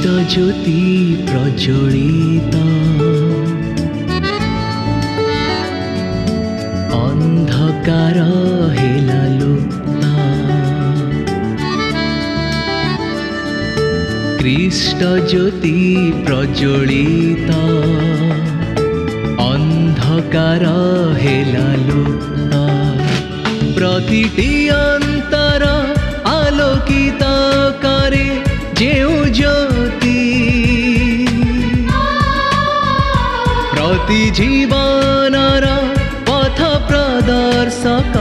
ज्योति प्रज्वलित अंधकार हेला लुप्ता कृष्ण ज्योति प्रज्वलित अंधकार हेला लुप्ता प्रतिटी अंतर आलोकित करे जेउ ज्योति प्रति जीवनर पथ प्रदर्शक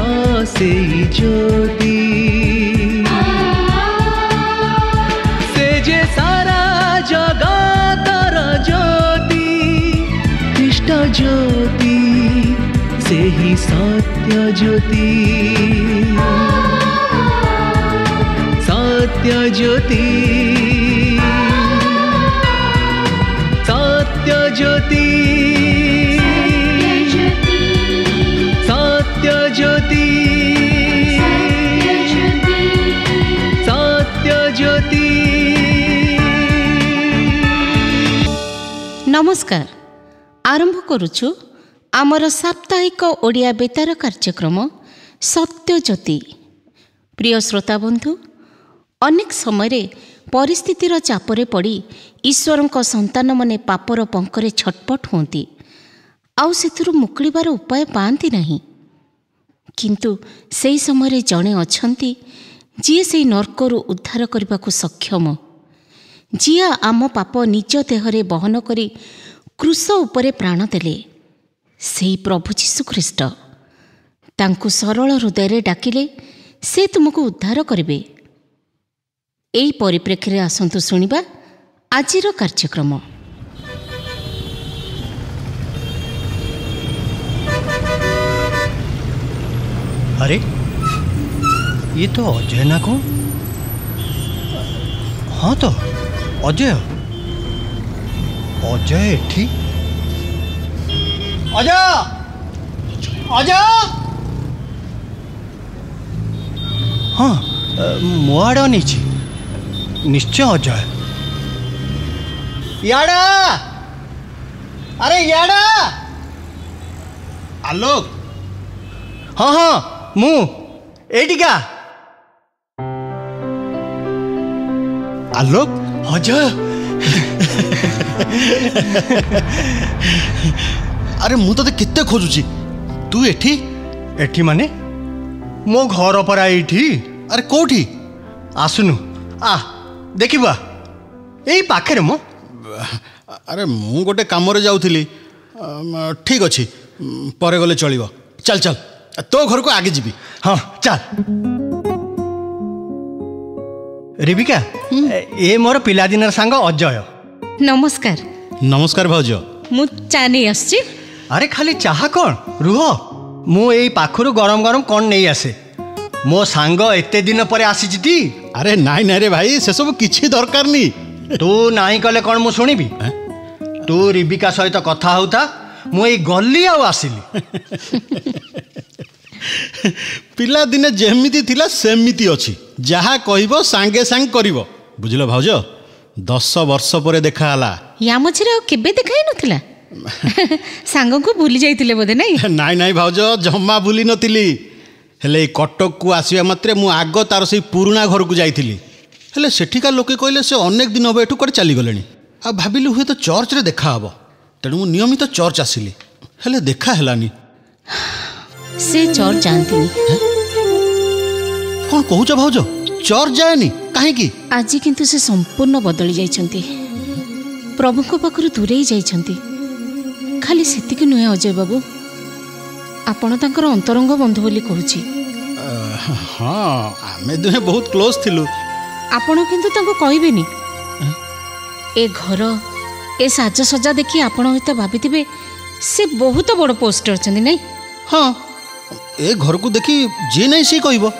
से ज्योति से जे सारा जगतर ज्योति इष्ट ज्योति से ही सत्य ज्योति सत्य ज्योति सत्य ज्योति सत्य ज्योति सत्य ज्योति। नमस्कार, आरंभ करुछु आमर साप्ताहिक ओडिया बेतार कार्यक्रम सत्य ज्योति। प्रिय श्रोता बंधु, अनेक समय परिस्थितिर चापरे पड़ी ईश्वरंक संतान माने पापर पंकरे छटपट होती आउ सेथुरु मुक्लिबार उपाय पाती नहीं। किंतु सेई समय जड़े अछंती जी से नर्करु उद्धार करने को सक्षम, जी आम पाप निज देहरे बहन करी क्रूस उपरे प्राण देले, सेई प्रभु जीशु ख्रीष्ट। तांकु सरल हृदय डाकिले से तुमको उद्धार करिवे। एई परिप्रेक्षी रे आसंतु सुनिबा आजिर कार्यक्रम। अरे ये तो अजय ना कौन? हाँ तो अजय अजय एठी अजय अजय हाँ मो आड़ अनिछि निश्चय अजय। याडा अरे याडा आलोक हाँ हाँ मु एटिका आलोक अजय अरे मु तते केते खोजुची तू एठी एठी माने मो घर पर एठी। अरे कोठी आसुनु आ देखिबा एई पाखरे मो। अरे मु गोटे काम रे जाउथिली ठीक अछि परे गले चलिबो। चल चल तो घर को आगे जीबी। हाँ चल। रेबिका ए मोर पिलादिनर सांग अजय। नमस्कार। नमस्कार भाउज। मु चा नहीं आसछि। अरे खाली चाहा कौन रुह मु एई पाखरु गरम गरम कौन नहीं आसे। मो सांग एते दिन पर आसीछि ती। अरे नाई नाई रे भाई से सब किछि दरकार नी। तू नाही कले कौन मु सुनिबी। तू रिबिका सहित कथा होता मु एई गल्ली आ आसिली। पिला दिने जेमिति थिला सेमिति अछि जहा कहिबो सांगे सांग करिवो बुझिलो भाउज। 10 वर्ष पर देखा हला या मझिरे केबे देखाई नथिला। सांग को भूली जाइतिले बोधे नहीं। नाई नाई भाउज जम्मा भूली नथिली हेले कटक को आसिया मात्रे मु आगो तार से पुराना घर को जाइतिली हेले सेठिका लोके कहले से अनेक दिन अब एठु कर चली गलेनी आ भाबिलु हुए तो चर्च रे देखा हबो तेणु मु नियमित चर्च आसिली हेले देखा हेलानी। से चर्च जानती कौन कहूच भाउज चर्च जाएनी काहे की? आज किंतु से संपूर्ण बदली जाइछंती प्रभु को पाखरु दूरे जाइछंती। खाली सेतिक नुहे अजय बाबू आपण तांकर अंतरंग बंधु बोली कहूची। हाँ आमे दुहे बहुत क्लोज थिलु। आपण किंतु तांको कहबेनी। ए घर ए साजसज्जा देखी आपण होता भाबिथिबे से बहुत बड़ पोस्ट अछंती नहीं। हाँ ए घर को देखी जे नहीं सी कहबो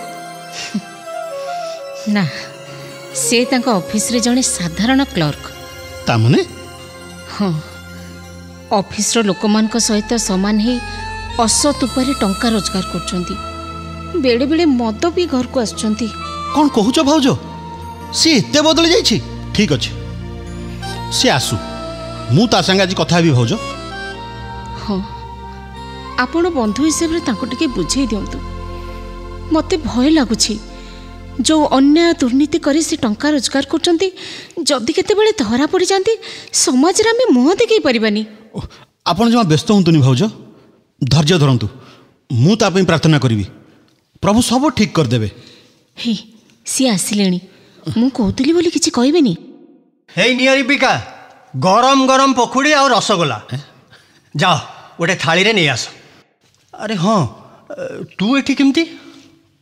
ना से तांको ऑफिस रे जने साधारण क्लर्क ता माने। हाँ ऑफिस रो लोकमान को सहित समान ही असत उपरे टंका रोजगार करछंती। बेले बेले मद भी घर को आछंती। कौन कहूच भाउज सी एते बदली जाइछि? ठीक अछि सी आसू मु ता संगे आज कथा भी भाउज। हाँ आपण बंधु हिसाब से ताको टिके बुझे दियंतु। मते भय लागुछि जो अन्याय दुर्नीति करी से टंका रोजगार करचंती जदि केते बेले धरा पड़ी जांती समाज रे हम मुंह देखै परिबानी। आपण जमा व्यस्त हुंतुनी भाउज, धैर्य धरंतु। मु ता पई प्रार्थना करिवि, प्रभु सब ठीक कर देबे। हे सी आसिलेनी, मु कहतुली बोली किछि कहबेनी। हे नियरिबिका, गरम गरम पकुड़ी और रसगोला जाओ गोटे थाली रे नहीं आस। अरे हाँ तू एठी केमती?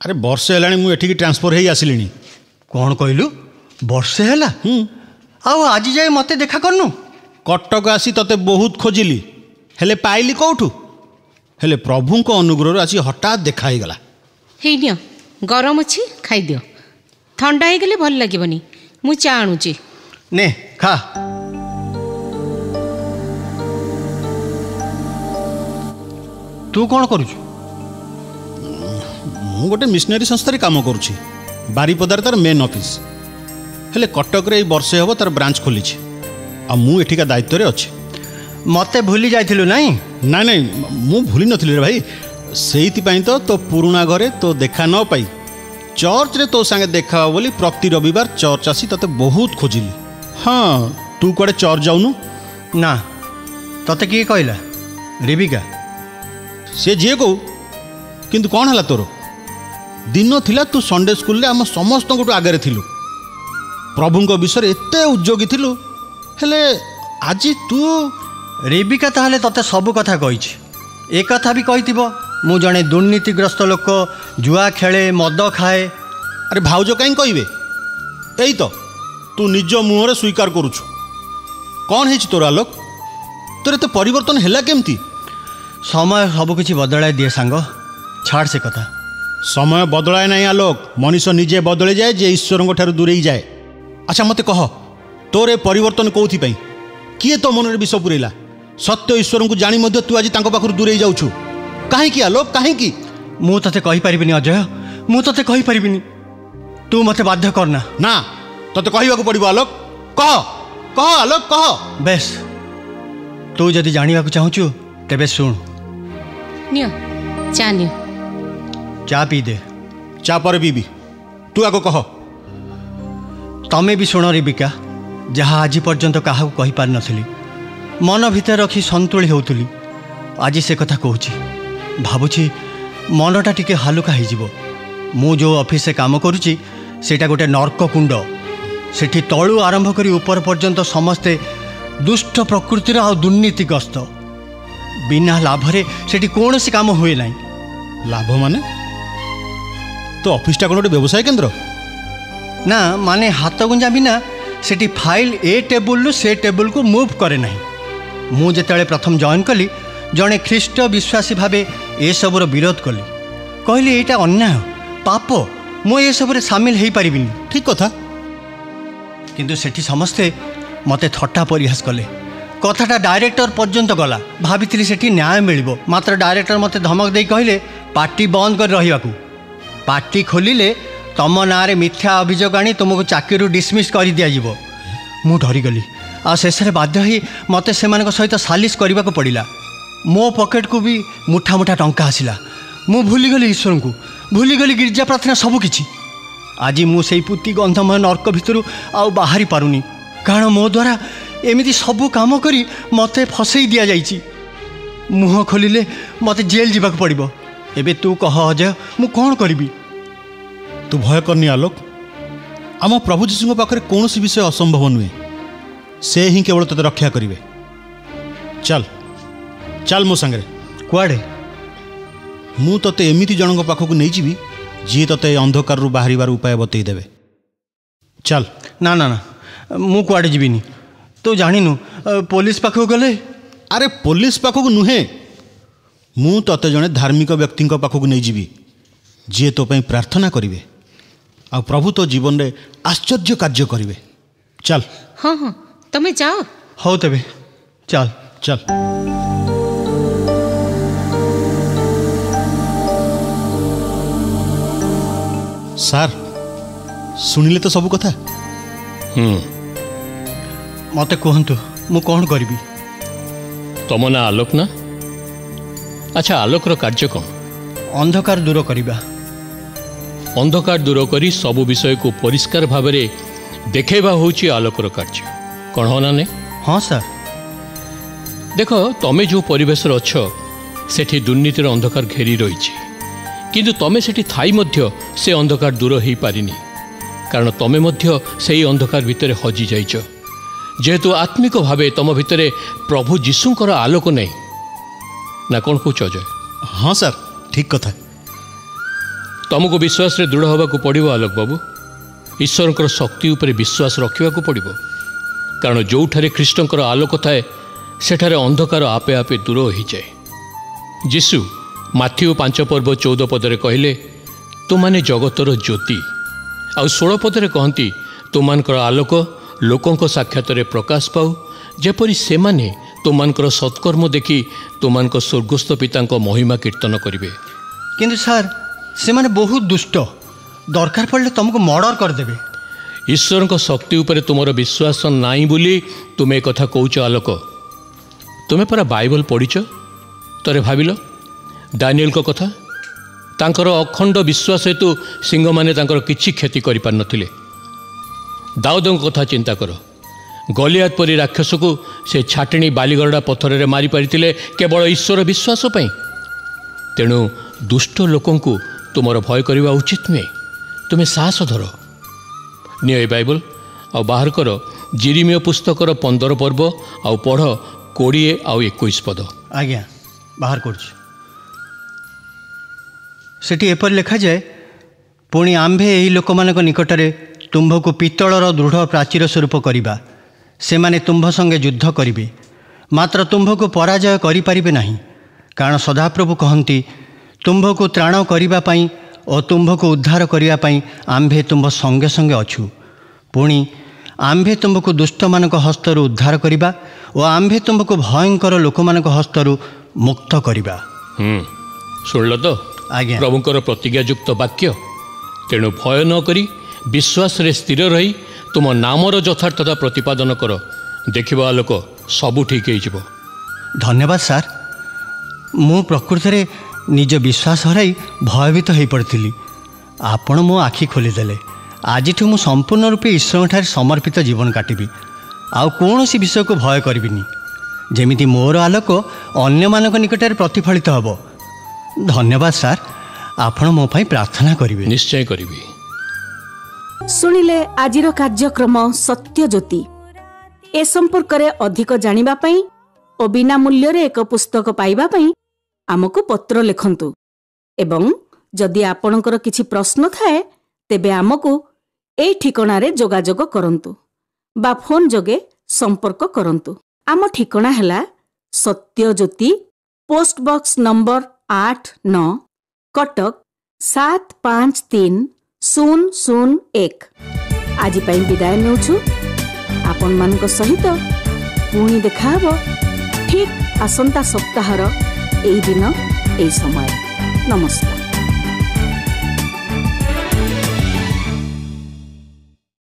अरे वर्षे हेलाणी मु एठी की ट्रांसफर हेई आसिलिनी। कौन कहलु वर्षे हैला? आउ आज जाए मते देखा करनु? कटक आसी तते बहुत खोजिली हेले पाइली कोठू? हेले प्रभुंको अनुग्रह आज हठात देखा ही गला। हे नियो गरम अछि खाइ दियो, ठंडा हे गेले भल लागिबनी। मु चा आणुची ने खा। तू कौन करूछु? मु गोटे मिशनरी संस्था काम करुछि, बारीपदार तार मेन ऑफिस। हेले कटक रे वर्षे हबो तार ब्रांच खोली छी आ मु एठिका दायित्व रे अछि। मते भूली जाइथिलु नहीं? नाई नाई मु भूली नथिली रे भाई, सेइति पई तो पुराना घरे तो देखा न पाई चर्च रे तो संगे देखा बोली प्रति रविवार चर्च आसी तते बहुत खोजिली। हाँ तू कुआडे चर्च जाउनु? ना तते किए कहला? रेबिका से जे को किंतु कौन हला तोर? दिन थिला तू संडे स्कूल रे हम समस्त को आगे थिलु, प्रभुंको विषय एते उद्योगी थिलु। हेले आज तू? रेबिका ताहले तते सब कथा कहिछि। ए कथा भी कहिथिबो मु जणे दुर्नीतिग्रस्त लोक, जुआ खेले, मद खाए। अरे भाउज कहीं कहबे? एई तो तू निज मुहरे स्वीकार करुछु। कौन है तोर आलोक? तोर एते परिवर्तन हैला केमती? समय सब किछि बदलाय दिए सांग, छाड़ से कथा। समय बदलाए नहीं आलोक, मनीष निजे बदले जाए जे ईश्वर ठारू दूरे जाए। अच्छा मते कह तोर ए परिवर्तन कौथि पई? किए तो मन विष पुरेला? सत्य ईश्वर को जानी मध्य तू आज तांको पाखरु दूरे जाउछु काहेकि आलोक? काहेकि? मु तते कहि परिबिनी अजय, मु तते कहि परिबिनी। तू मते बाध्य करना। ना तते कहिबाकू पड़िबो आलोक। कह कह आलोक कह। बेस तू जदि जानिबाकू चाहुछु तेबे सुन। नियो चा नियो। चा पी दे। चा पर पीबी, तू आगो कह। तमे भी शुण रेबिका, जहाँ आज पर्यंत क्या कही पार नथिली, मन भितर रखी संतुली होउतुली, आज से कथा कहूची। भाबुची मनटा टिके हालुका हो। मु जो ऑफिस काम करुची सेटा गोटे नर्क कुंड। सेठी तलु आरंभ करी ऊपर पर्यंत समस्ते दुष्ट प्रकृतिर आ दुर्नीतिग्रस्त। बिना लाभरे सेठी कौनसी काम हुए ना। लाभ माने? तो ऑफिसटा कौन गोटे व्यवसाय केंद्र? ना माने हाथ गुंजा बिना सेठी फाइल ए टेबुल से टेबुल को मूव करे नहीं। मु जेतेबेले प्रथम जॉइन कली जड़े ख्रीष्ट विश्वासी भावे ए सबुर विरोध कली, कहली एटा अन्याय पाप, मु ए सबुरे सामिल हो पारिबिनी। ठीक कथा, किंतु सेठी समस्ते मते थट्टा परिहास कले। कथाटा डायरेक्टर पर्यंत गला। भाभी सेठी न्याय मिलिबो, मात्र डायरेक्टर मते धमक दे कहले पार्टी बंद कर रहिबाकू। पार्टी खोलिले तम ना रे मिथ्या अभियोग आनी तुमको चाकरी डिसमिस कर दिया जिवो। मु डरीगली आ शेष बाध्य ही मते सेमानक सहित सालिश करने को पड़ा। मो पॉकेट को भी मुठा मुठा टंका आसिला। मु भूलीगली ईश्वर को, भूलीगली गिरजा प्रार्थना सबकि। आज मुझे पुति गंधमय नर्क भितर आउ बाहरी पारुनी, कारण मो द्वारा एमिति सबू काम करी मते फसई दिया जाइछि। मुह खोलिले मते जेल जीवाक पड़िबो। एबे तू कह अजय मु कौन करिबी? तू भय करनी आलोक, आम प्रभु जीशु पाखे कौन विषय असंभव नुहे। से ही केवल तते रक्षा करेंगे। चल चल मो संगे। कुआडे? मु तते एमिति जनक पाखक नहीं जीवी जी तते अंधकार रु बाहर उपाय बतई देवे। चल। ना ना ना मु कुआडे जीविनी। तू जानिनु पुलिस पाखक गले? अरे पुलिस पाखक नुहे, मु तते जने धार्मिक व्यक्ति पाखक नहीं जीवी जी तो पई प्रार्थना करिवे आ प्रभु तो जीवन रे आश्चर्य कार्य करिवे। चल। हाँ हाँ तमे जाओ। हो तबे चल चल। सार सुनिले तो सब कथा? मते कहतु मु कौन करी? तम ना आलोक ना? अच्छा, आलोकर कार्य कौन? अंधकार दूर करिबा। अंधकार दूर करी सबु विषय को परिष्कार भाव में देखा होची आलोकर कार्य, कौन हो ना? नहीं हाँ सर। देख, तमें जो परिवेश अच्छ सेठी दुर्नीतिर अंधकार घेरी रही, किंतु तमें सेठी थाई मध्य से अंधकार दूर हो पारिनी, कारण तमें मध्य से अंधकार भितर हजि जाइछ। जेहेतु आत्मिक भाव तुम भितर प्रभु जीशुंकर आलोक नहीं ना, कौन कौच अजय? हाँ सर, ठीक कथा। तुमको विश्वास रे दृढ़ होगा पड़ो आलोक बाबू। ईश्वर शक्ति उपर विश्वास रखा पड़ो, कारण जो ख्रीष्टर आलोक थाए सेठारे अंधकार आपे आपे दूर हो जाए। जीशु माथ्यू 5:14 पदरे कहले, तुमाने जगतर ज्योति। आ 16 पदरे कहती, तुमानकर आलोक लोकों साक्षात प्रकाश पाऊ, जेपरी से माने तुमानकर सत्कर्म देखी तुमानकर स्वर्गस्थ पिता महिमा कीर्तन करिवे। किंतु सर से माने बहुत दुष्ट, दरकार पड़े तुमको मर्डर करदेवे। ईश्वर को शक्ति उपर तुमर विश्वास नाई बोली तुम एक कथा कहूच आलोक। तुम्हें परा बाइबल पढ़ीच? तरे भाविल दानिएल को कथा, तांकर अखंड विश्वास हेतु सिंह माने तांकर किछि क्षति करि पार नथिले। दाऊद कथा चिंता कर, गलियात परी राक्षस को से छाटिणी बालीगरड़ा पत्थर रे मारी पारिथिले केवल ईश्वर विश्वास पई। तेणु दुष्ट लोकों को तुमर भय करवा उचित नुहे। तुम्हें साहस धर, निय बाइबल आ बाहर कर जिरिमिय पुस्तकर 15 पर्व आ पढ़ 20 आ 21 पद। आज्ञा बाहर कर। सेठी एपर लिखा जाए, पुणी आम्भे यही लोक मान निकटरे तुम्भ को पितलर दृढ़ प्राचीर स्वरूप करिबा। से माने तुम्भ संगे युद्ध करिबे, मात्र तुम्भ को पराजय करि पारिबे नाही, कारण सदाप्रभु कहती, तुम्भ को त्राण करिबा पई और तुम्भ को उद्धार करिबा पई आम्भे तुम्भ संगे संगे अछु। पुणी आम्भे तुम्भ को दुष्ट मानक हस्तरु उद्धार करिबा और आम्भे तुम्भ को भयंकर लोक मानक हस्तरु मुक्त करिबा। सुनल तो आज्ञा प्रभुंकर प्रतिज्ञायुक्त वाक्य। तेणु भय न करी विश्वास रे स्थिर रही तुम नामर यथार्थता प्रतिपादन कर। देखिबा आलोक सबू ठीक हो। धन्यवाद सार। मु प्रकृति रे निज विश्वास हराई भयभीत हो पड़ी। आपण मो आखि खोलीदेले। आज मु संपूर्ण रूपे ईश्वर ठारे समर्पित जीवन काटिबी। आउ कौनसी विषय को भय करिबिनी। जेमिति मोर आलोक अन्य मानक निकट प्रतिफलित हबो। धन्यवाद सार। आपण मो पई प्रार्थना करिवे। निश्चय करिवी। सुनिले आजिर कार्यक्रम सत्य ज्योति। ए संपर्क रे अधिक जानिबा पई ओ बिना मूल्य रे एक पुस्तक पाइबा पई आमको पत्र लिखंतु। एवं जदि आपणकर किछि प्रश्न थाए तेबे आमको ए ठिकना रे जोगाजोग करंतु बा फोन जोगे संपर्क करंतु। आम ठिकना हैला सत्य ज्योति, पोस्ट बॉक्स नंबर 8-9, कटक 753001। आज पई विदाय नेउछु। आपण मानक सहित पुणी देखा हबो ठीक आसंता सप्ताहर एई दिन एई समय। नमस्कार।